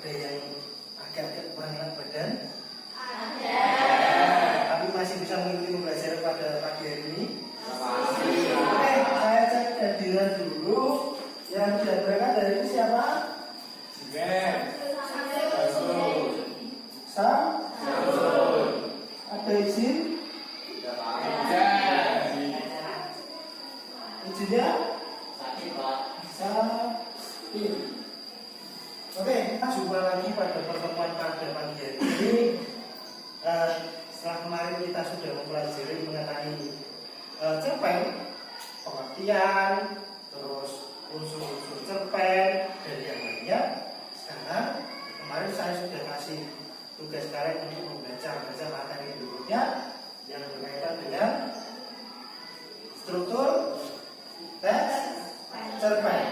Ada yang agak kurang enak badan? Ada. Tapi masih bisa mengikuti pembelajaran pada pagi hari ini? Masih. Oke, saya cek kehadiran dulu. Yang sudah berangkat dari ini siapa? Sam? Ada izin? Izinnya? Sakit. Oke, kita jumpa lagi pada pertemuan pada pagi hari ini. Setelah kemarin kita sudah mempelajari mengenai cerpen, pengertian, terus unsur-unsur cerpen dan yang lainnya. Sekarang kemarin saya sudah kasih tugas kalian untuk membaca materi berikutnya yang berkaitan dengan struktur teks cerpen.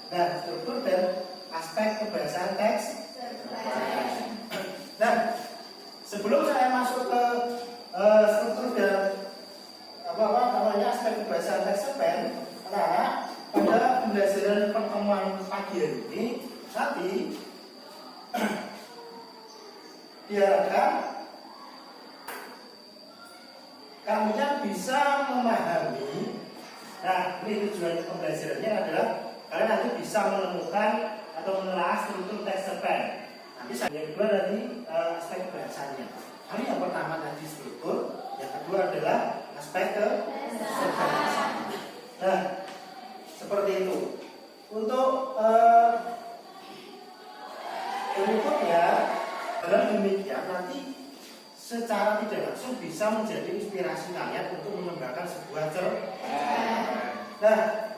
Nah, struktur dan aspek kebahasaan teks cerpen. Nah, sebelum saya masuk ke struktur dan aspek kebahasaan teks cerpen, pada pembelajaran pertemuan pagi hari ini nanti diharapkan kalian bisa memahami. Nah, ini tujuan pembelajarannya adalah kalian nanti bisa menemukan atau menelaah struktur teks cerpen. Nanti yang kedua tadi aspek bahasanya. Kali yang pertama tadi struktur, yang kedua adalah aspek kebahasaan. Nah, seperti itu. Untuk berikutnya, dengan demikian nanti secara tidak langsung bisa menjadi inspirasi kalian untuk mengembangkan sebuah cerpen. Nah,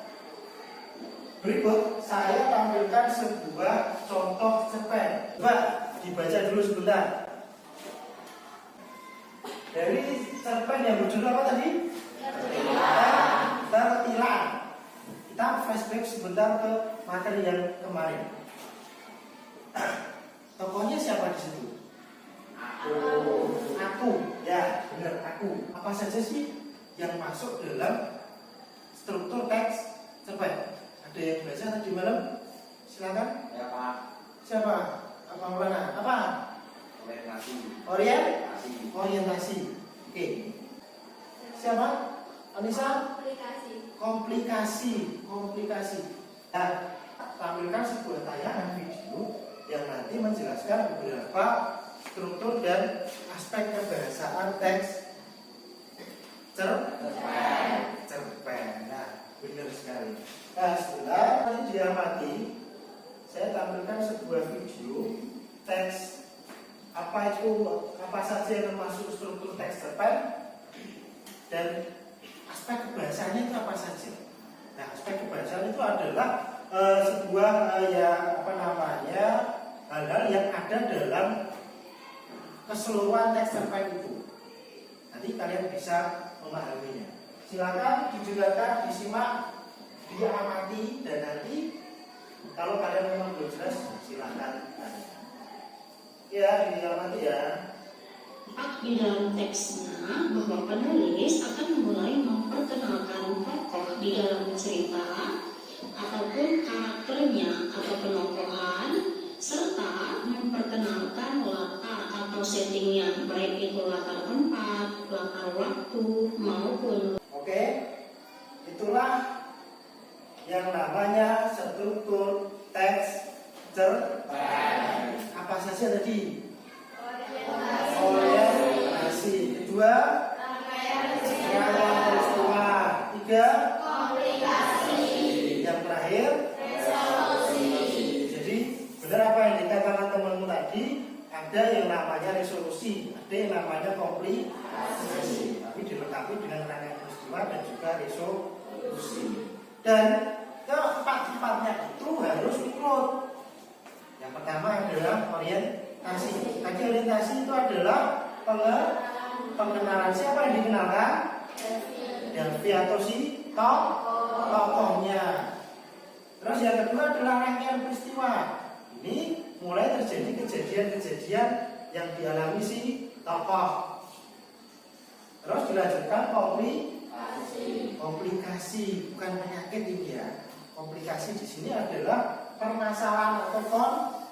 berikut saya tampilkan sebuah contoh cerpen. Coba dibaca dulu sebentar. Dari cerpen yang berjudul apa tadi? Tertilang. Kita flashback sebentar ke materi yang kemarin. Tokohnya siapa di situ? Aku, ya benar aku. Apa saja sih yang masuk dalam struktur teks cerpen? Ada yang baca tadi malam? Silakan. Ya Pak. Siapa? Apa Maulana? Apa? Orientasi. Oke. Siapa? Anissa? Komplikasi. Nah, tampilkan sebuah tayangan video yang nanti menjelaskan beberapa struktur dan aspek kebahasaan teks cerpen. Nah, benar sekali. Nah, setelah nanti diamati, saya tampilkan sebuah video teks apa saja yang termasuk struktur teks cerpen dan aspek kebahasanya itu apa saja. Nah, aspek kebahasaan itu adalah sebuah hal-hal yang ada dalam keseluruhan teks cerpen itu. Nanti kalian bisa memahaminya. Silakan didengarkan, disimak, diamati, dan nanti kalau kalian memang belum jelas, silakan tanya. Ya, diamati ya. Di dalam teksnya bahwa penulis akan mulai memperkenalkan tokoh di dalam cerita ataupun karakternya atau penokohan serta memperkenalkan latar atau settingnya, baik itu latar tempat, latar waktu maupun. Oke, itulah yang namanya struktur teks cerpen. Apa saja tadi? Orientasi. Kedua, rangkaian peristiwa. Tiga, komplikasi. Yang terakhir, resolusi. Jadi benar apa yang dikatakan temanmu tadi, ada yang namanya resolusi, ada yang namanya komplikasi. Tapi dilengkapi dengan rangkaian peristiwa dan juga resolusi. Dan keempat-empatnya itu harus ikut. Yang pertama adalah orientasi. Tadi orientasi itu adalah pengenalan. Siapa yang dikenalkan? Davi atau si tokohnya. Terus yang kedua adalah rangkaian peristiwa. Ini mulai terjadi kejadian-kejadian yang dialami si tokoh. Terus dilanjutkan komplikasi, bukan penyakit ini ya. Komplikasi di sini adalah permasalahan atau konflik.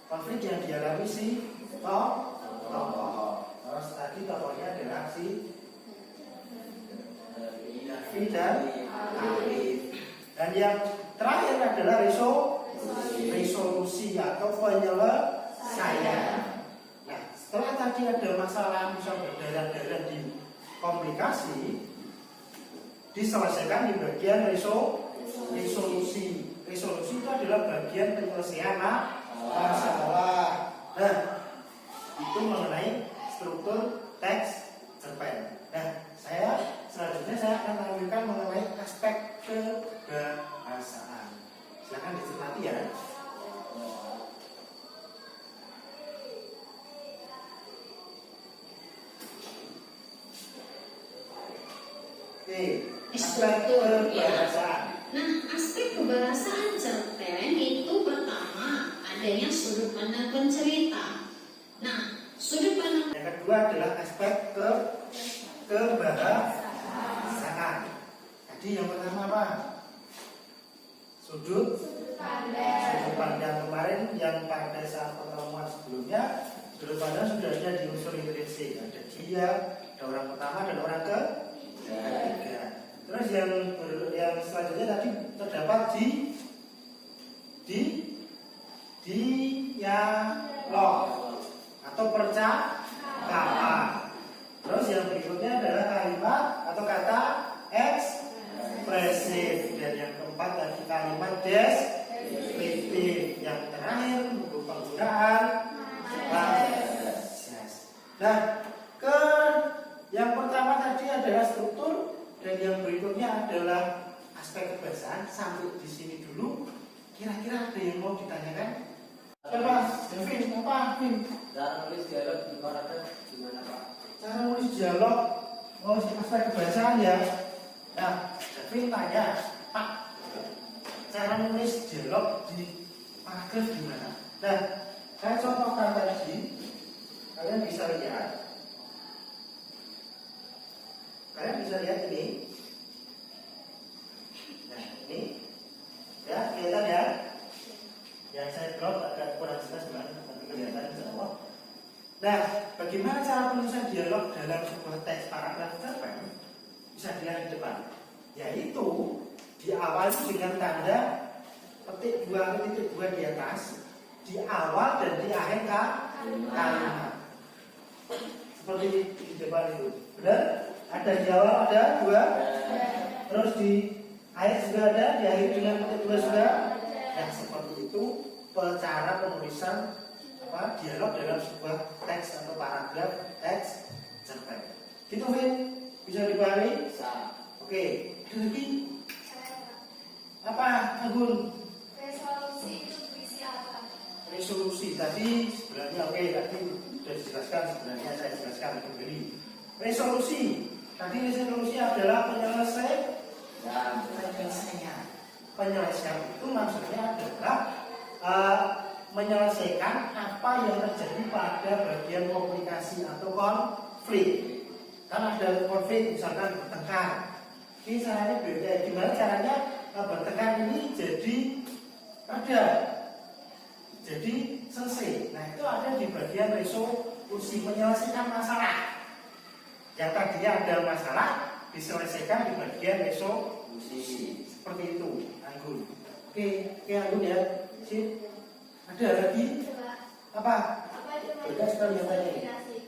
konflik yang dialami si tokoh. Terus tadi tokohnya adalah si Davi dan Alif. Dan yang terakhir adalah resolusi atau penyelesaian. Nah, setelah tadi ada masalah misal berdarah-darah di komunikasi, diselesaikan di bagian resolusi. Resolusi itu adalah bagian penyelesaian masalah. Nah, itu mengenai struktur teks cerpen. Nah, selanjutnya saya akan tampilkan mengenai aspek kebahasaan. Silakan dicermati ya. Oke, aspek kebahasaan. Nah, aspek kebahasaan cerpen itu pertama adanya sudut pandang pencerita. Nah, sudut pandang yang kedua adalah aspek kebahasaan. Tadi yang pertama apa? Sudut pandang kemarin yang pada saat pertemuan sebelumnya, sudut pandang sudah ada di unsur intrinsik. Ada dia, ada orang pertama dan orang ketiga. Terus yang selanjutnya tadi terdapat dialog atau percakapan. Terus yang berikutnya adalah kalimat atau kata ekspresif. Dan yang keempat tadi kalimat deskriptif. Yang terakhir untuk penggunaan majas. Nah, yang pertama tadi adalah struktur. Dan yang berikutnya adalah aspek kebahasaan. Sampai di sini dulu. Kira-kira ada yang mau ditanyakan? Coba, Devin, apa? Cara nulis dialog di paragraf gimana Pak? Cara nulis dialog, aspek kebahasaan ya. Nah, Devin tanya, Pak, cara nulis dialog di paragraf gimana? Nah, saya contohkan tadi. Kalian bisa lihat. Ini. Nah, ini. Ya, kelihatan ya. Yang saya drop agak kurang jelas tapi kelihatan insya. Nah, bagaimana cara penulisan dialog dalam sebuah teks paragraf cerpen? Bisa dilihat di depan. Yaitu diawali dengan tanda petik 2 di atas, di awal dan di akhir kalimat. Seperti di depan itu. Benar? Ada di awal ada 2, terus di akhir juga ada, di akhir dengan petik 2 juga. Nah, seperti itu cara penulisan dialog dalam sebuah teks atau paragraf teks cerpen. Gitu, Vin? Bisa dipahami? Bisa. Oke. Lagi apa, Agun? Resolusi itu berisi apa? Resolusi tadi sebenarnya tadi sudah dijelaskan, sebenarnya saya jelaskan kembali. Resolusi adalah penyelesaian itu maksudnya adalah menyelesaikan apa yang terjadi pada bagian komunikasi atau konflik. Kan ada konflik, misalkan bertengkar. Ini caranya beda. Gimana caranya bertengkar ini jadi ada, jadi selesai. Nah, itu ada di bagian resolusi, menyelesaikan masalah. Yang tadinya ada masalah diselesaikan di bagian resolusi. Seperti itu, Anggun. Oke, Anggun ya. Sip. Ada lagi? Apa? Apa itu Berkas yang tadi.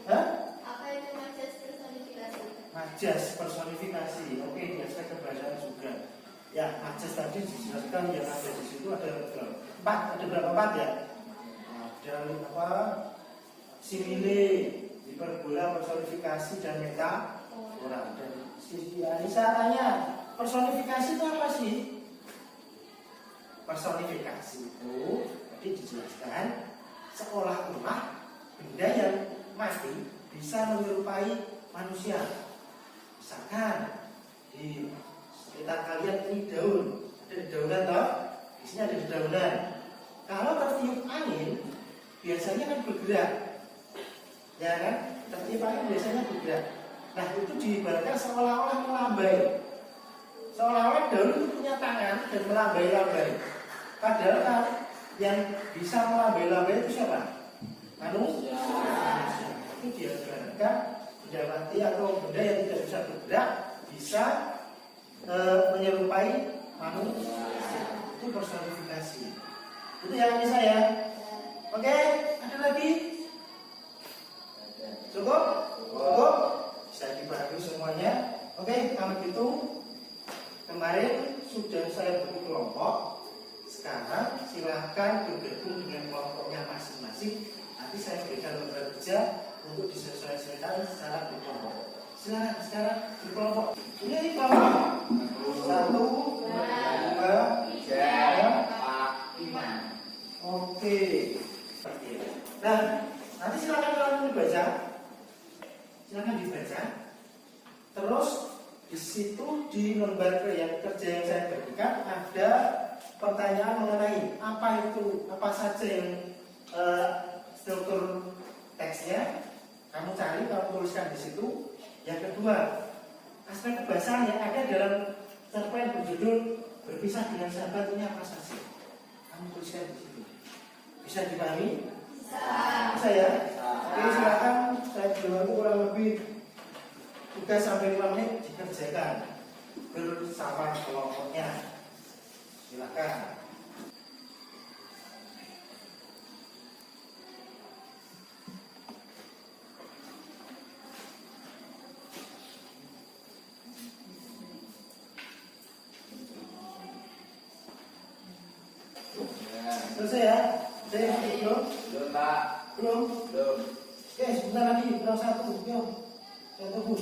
Hah? Apa itu majas personifikasi? Majas personifikasi. Oke, di aspek kebahasaan juga. Ya, majas tadi dijelaskan yang ada di situ ada berapa part ya? Ada simile, hiperbola, personifikasi dan metafora. Dan sisi Anissa tanya, personifikasi itu apa sih? Personifikasi itu tadi dijelaskan seolah-olah benda yang mati bisa menyerupai manusia. Misalkan di sekitar kalian ini daun, ada dedaunan toh? Di sini ada dedaunan. Kalau tertiup angin, biasanya kan bergerak, ya kan? Tertiup angin biasanya bergerak. Nah, itu diibaratkan seolah-olah melambai. Seolah-olah daun itu punya tangan dan melambai-lambai. Padahal kan yang bisa melambai-lambai itu siapa? Manusia. Itu dia kan benda mati atau benda yang tidak bisa bergerak bisa menyerupai manusia. Itu personifikasi. Itu yang ini saya. Oke, ada lagi? Cukup? Cukup? Bisa dibagi semuanya. Oke, kalau gitu kemarin sudah saya beri kelompok. Sekarang silahkan bergabung dengan kelompoknya masing-masing. Nanti saya berikan lembar kerja untuk disesuaikan secara berkelompok. Silahkan sekarang berkelompok. Ini kelompok 1, 2, 3, 4, 5. Oke. Nah, nanti silakan kalian dibaca. Silakan dibaca. Terus di situ di lembar kerja yang saya berikan ada pertanyaan mengenai apa saja yang struktur teksnya. Kamu cari, kamu tuliskan di situ. Yang kedua, aspek kebahasan yang ada dalam cerpen berjudul Berpisah dengan Sahabat ini apa saja? Kamu tuliskan di situ. Bisa dipahami? Bisa ya? Oke, silakan saya beri kurang lebih 3 sampai 5 menit dikerjakan bersama kelompoknya. Silakan. Selesai ya? Saya belum? Belum, Pak. Belum? Belum. Oke, sebentar lagi, kurang 1. Yuk, saya tunggu.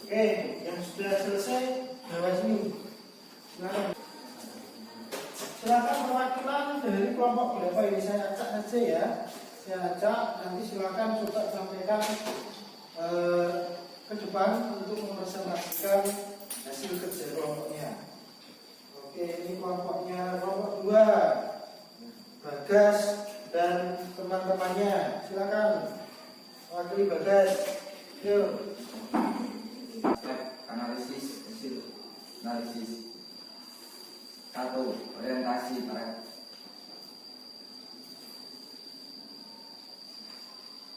Oke, yang sudah selesai, bawa sini. Silakan. Silakan perwakilan dari kelompok berapa ini saya acak aja ya. Saya acak, nanti silakan coba sampaikan ke depan untuk mempresentasikan hasil kerja kelompoknya. Oke, ini kelompoknya kelompok 2, Bagas dan teman-temannya. Silakan wakili Bagas. Yuk. Analisis hasil analisis. 1. Orientasi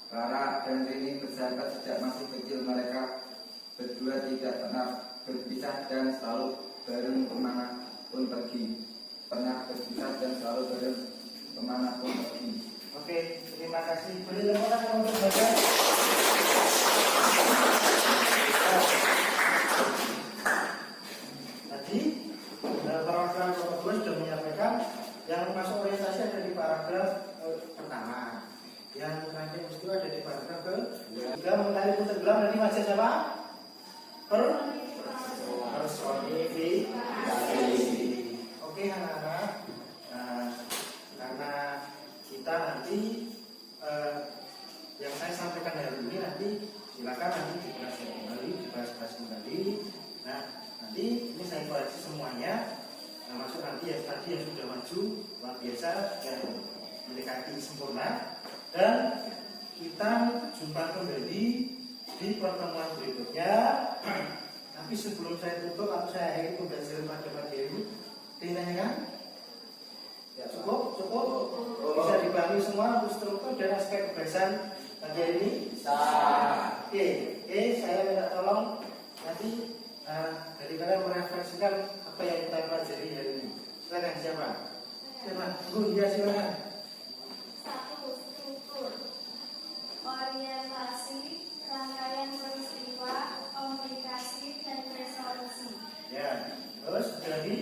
Clara dan Rini bersahabat sejak masih kecil. Mereka berdua tidak pernah berpisah dan selalu bareng kemanapun pergi. Pernah berpisah dan selalu bareng kemanapun pergi. Oke, terima kasih. Beri tepuk tangan untuk Bagas. Tadi perwakilan kelompok 2 sudah menyampaikan yang masuk orientasi ada di paragraf pertama. Yang terakhir itu ada di paragraf ke-3 mengenai tenggelam dari macam siapa? Personifikasi. Oke anak-anak, karena kita nanti yang saya sampaikan hari ini nanti silakan nanti dipelajari kembali, dibahas-bahas kembali. Nah, nanti ini saya koreksi semuanya. Termasuk nanti yang tadi yang sudah maju luar biasa yang mendekati sempurna. Dan kita jumpa kembali di pertemuan berikutnya. Tapi sebelum saya tutup atau saya akhiri pembelajaran pada pagi ini, ditanyakan? Ya, cukup? Bisa dipahami semua untuk struktur dan aspek kebahasan pagi ini? Bisa. Oke, saya minta tolong nanti dari kalian merefleksikan apa yang kita pelajari hari ini. Silakan siapa? Ya, silakan. 1. Struktur. Orientasi, rangkaian peristiwa, komunikasi, dan resolusi. Ya, terus ada lagi?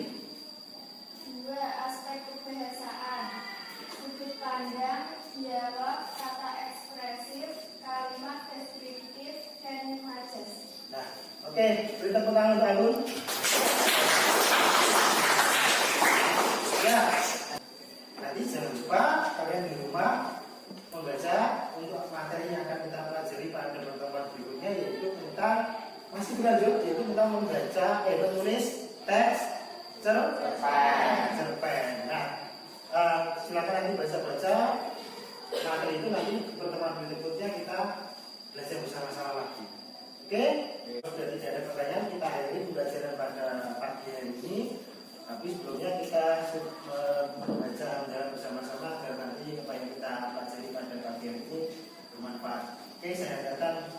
2. Aspek kebahasaan. Sudut pandang, dialog, kata ekspresif, kalimat deskriptif, dan majas. Nah, oke, beri tepuk tangan untuk Alun. Ya, nanti jangan lupa kalian di rumah membaca untuk materi yang akan kita pelajari pada pertemuan berikutnya, yaitu tentang masih berlanjut, yaitu tentang membaca, menulis teks cerpen. Nah, silakan nanti baca-baca materi itu, nanti di pertemuan berikutnya kita belajar bersama-sama lagi. Oke? Sudah tidak ada pertanyaan, kita akhiri pembelajaran Oke, saya datang